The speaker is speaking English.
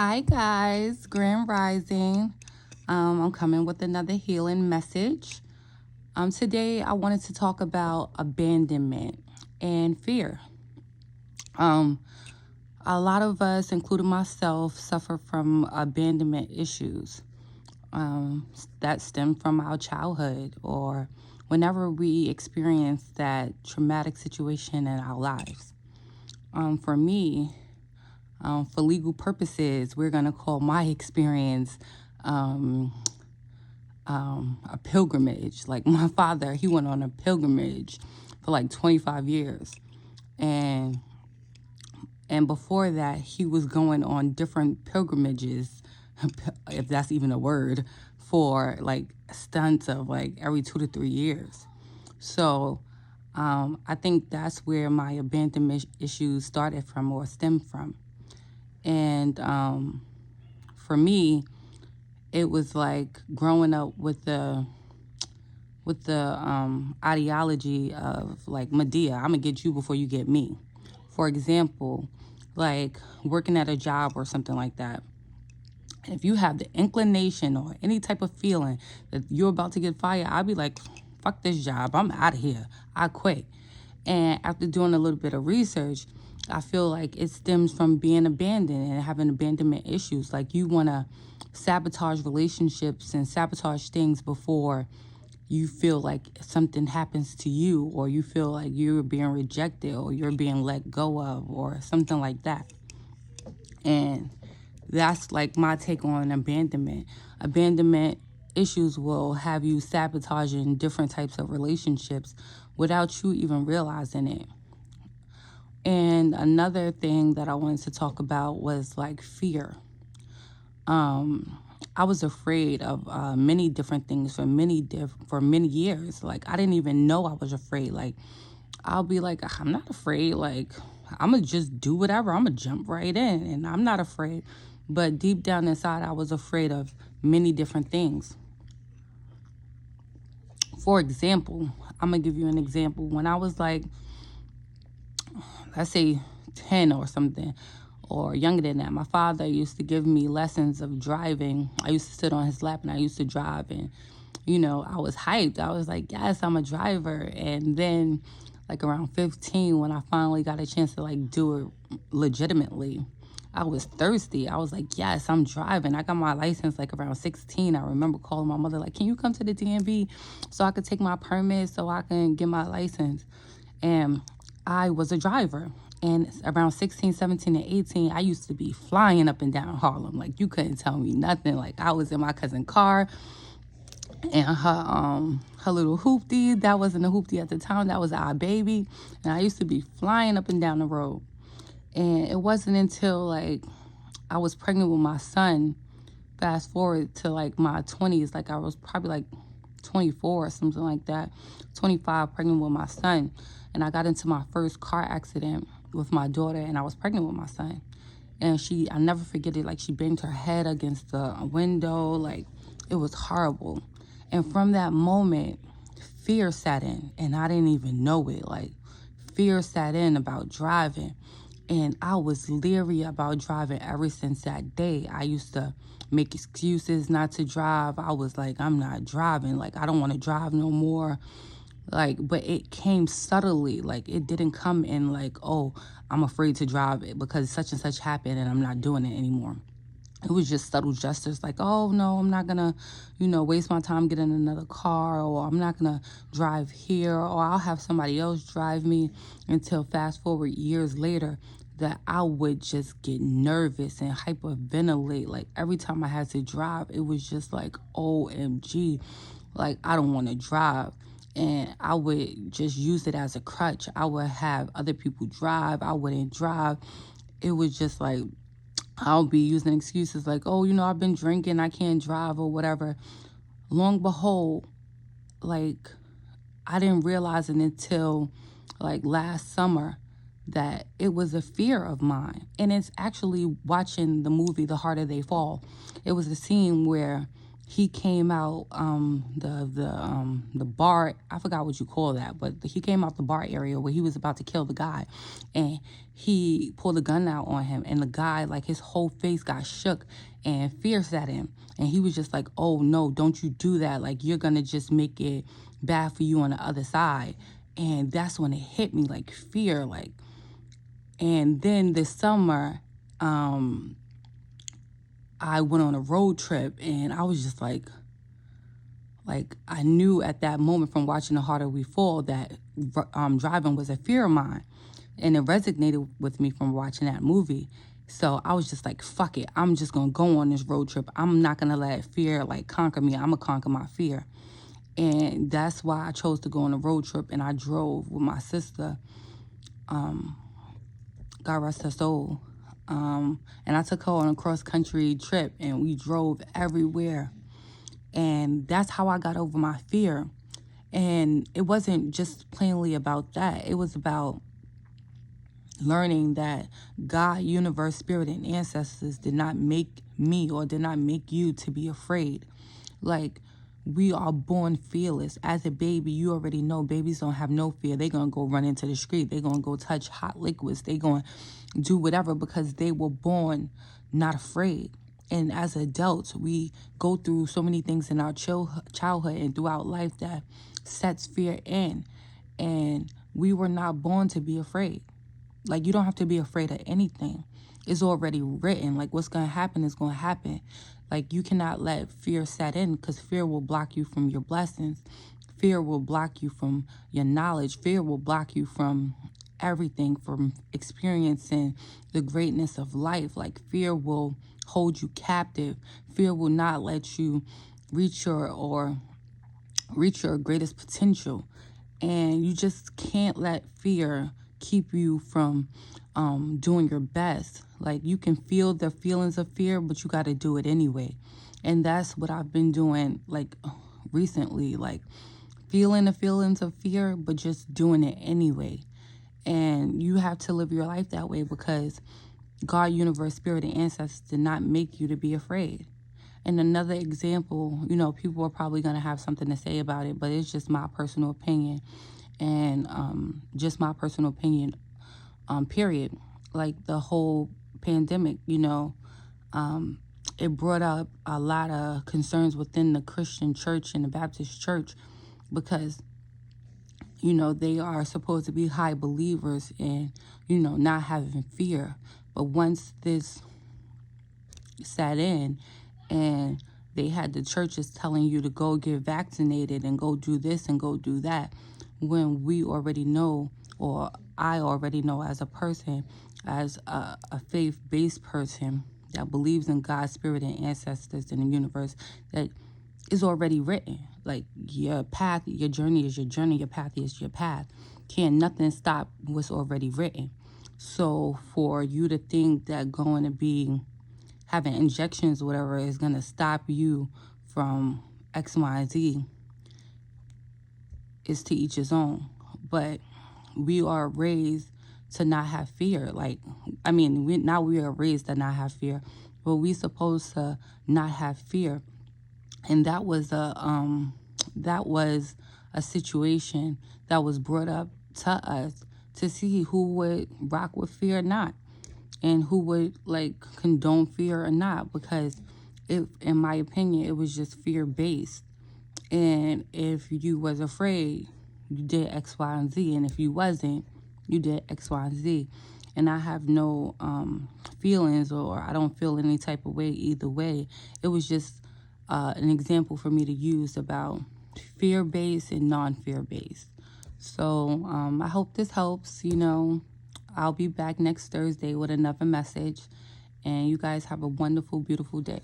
Hi guys, Grand Rising. I'm coming with another healing message. Today I wanted to talk about abandonment and fear. Um, a lot of us, including myself, suffer from abandonment issues that stem from our childhood or whenever we experience that traumatic situation in our lives. For me, for legal purposes, we're going to call my experience um, a pilgrimage. Like my father, he went on a pilgrimage for like 25 years. And before that, he was going on different pilgrimages, if that's even a word, for like stunts of like every 2 to 3 years. So I think that's where my abandonment issues started from or stemmed from. And for me, it was like growing up with the ideology of like Medea, I'm gonna get you before you get me. For example, like working at a job or something like that. If you have the inclination or any type of feeling that you're about to get fired, I'd be like, fuck this job. I'm out of here. I quit. And after doing a little bit of research, I feel like it stems from being abandoned and having abandonment issues. Like you want to sabotage relationships and sabotage things before you feel like something happens to you, or you feel like you're being rejected or you're being let go of or something like that. And that's like my take on abandonment. Abandonment issues will have you sabotaging different types of relationships without you even realizing it. And another thing that I wanted to talk about was like fear. I was afraid of many different things for many years. Like I didn't even know I was afraid. Like I'll be like, I'm not afraid. Like I'm gonna just do whatever. I'm gonna jump right in, and I'm not afraid. But deep down inside, I was afraid of many different things. For example, I'm gonna give you an example. When I was like, let's say 10 or something, or younger than that, my father used to give me lessons of driving. I used to sit on his lap and I used to drive, and I was hyped. I was like, yes, I'm a driver. And then like around 15, when I finally got a chance to like do it legitimately, I was thirsty. I was like, yes, I'm driving. I got my license like around 16. I remember calling my mother like, can you come to the DMV so I could take my permit so I can get my license? And I was a driver. And around 16, 17, and 18, I used to be flying up and down Harlem. Like, you couldn't tell me nothing. Like, I was in my cousin's car and her little hoopty. That wasn't a hoopty at the time. That was our baby. And I used to be flying up and down the road. And it wasn't until, like, I was pregnant with my son, fast forward to, like, my 20s. Like, I was probably, like, 24 or something like that. 25, pregnant with my son. And I got into my first car accident with my daughter, and I was pregnant with my son. And I never forget it, like she banged her head against the window, like it was horrible. And from that moment, fear set in, and I didn't even know it. Like fear set in about driving, and I was leery about driving ever since that day. I used to make excuses not to drive. I was like, I'm not driving, like I don't want to drive no more. Like, but it came subtly. Like it didn't come in like, oh, I'm afraid to drive it because such and such happened and I'm not doing it anymore. It was just subtle gestures like, oh no, I'm not gonna, waste my time getting another car, or I'm not gonna drive here, or I'll have somebody else drive me, until fast forward years later that I would just get nervous and hyperventilate. Like every time I had to drive, it was just like, OMG, like I don't want to drive. And I would just use it as a crutch. I would have other people drive. I wouldn't drive. It was just like, I'll be using excuses like, oh, I've been drinking, I can't drive or whatever. Long behold, like, I didn't realize it until like last summer that it was a fear of mine. And it's actually watching the movie The Harder They Fall. It was a scene where he came out the bar, I forgot what you call that, but he came out the bar area where he was about to kill the guy, and he pulled a gun out on him, and the guy, like, his whole face got shook, and fear set him, and he was just like, oh no, don't you do that, like, you're gonna just make it bad for you on the other side. And that's when it hit me, like, fear, like. And then this summer, I went on a road trip, and I was just like I knew at that moment from watching The Harder We Fall that driving was a fear of mine, and it resonated with me from watching that movie. So I was just like, fuck it, I'm just gonna go on this road trip. I'm not gonna let fear, like, conquer me. I'm gonna conquer my fear. And that's why I chose to go on a road trip, and I drove with my sister, God rest her soul. And I took her on a cross-country trip, and we drove everywhere. And that's how I got over my fear. And it wasn't just plainly about that. It was about learning that God, universe, spirit, and ancestors did not make me or did not make you to be afraid. Like, we are born fearless. As a baby, you already know babies don't have no fear. They're going to go run into the street. They're going to go touch hot liquids. They're going to do whatever because they were born not afraid. And as adults, we go through so many things in our childhood and throughout life that sets fear in. And we were not born to be afraid. Like, you don't have to be afraid of anything. It's already written. Like, what's going to happen is going to happen. Like, you cannot let fear set in, because fear will block you from your blessings. Fear will block you from your knowledge. Fear will block you from everything, from experiencing the greatness of life. Like, fear will hold you captive. Fear will not let you reach your greatest potential. And you just can't let fear keep you from doing your best. Like, you can feel the feelings of fear, but you got to do it anyway. And that's what I've been doing, like, recently, like, feeling the feelings of fear, but just doing it anyway. And you have to live your life that way, because God, universe, spirit, and ancestors did not make you to be afraid. And another example, people are probably going to have something to say about it, but it's just my personal opinion. And just my personal opinion, period. Like, the whole pandemic, it brought up a lot of concerns within the Christian church and the Baptist church, because they are supposed to be high believers and, not having fear. But once this sat in and they had the churches telling you to go get vaccinated and go do this and go do that, when we already know, or I already know as a person, as a faith-based person that believes in God's spirit and ancestors in the universe, that is already written. Like, your path, your journey is your journey, your path is your path. Can't nothing stop what's already written. So for you to think that going to be having injections or whatever is going to stop you from X, Y, and Z is to each his own. But we are raised to not have fear. Like, we are raised to not have fear, but we supposed to not have fear. And that was a situation that was brought up to us to see who would rock with fear or not, and who would, like, condone fear or not, because in my opinion, it was just fear-based. And if you was afraid, you did X, Y, and Z. And if you wasn't, you did X, Y, and Z. And I have no feelings, or I don't feel any type of way either way. It was just an example for me to use about fear-based and non-fear-based. So I hope this helps. I'll be back next Thursday with another message. And you guys have a wonderful, beautiful day.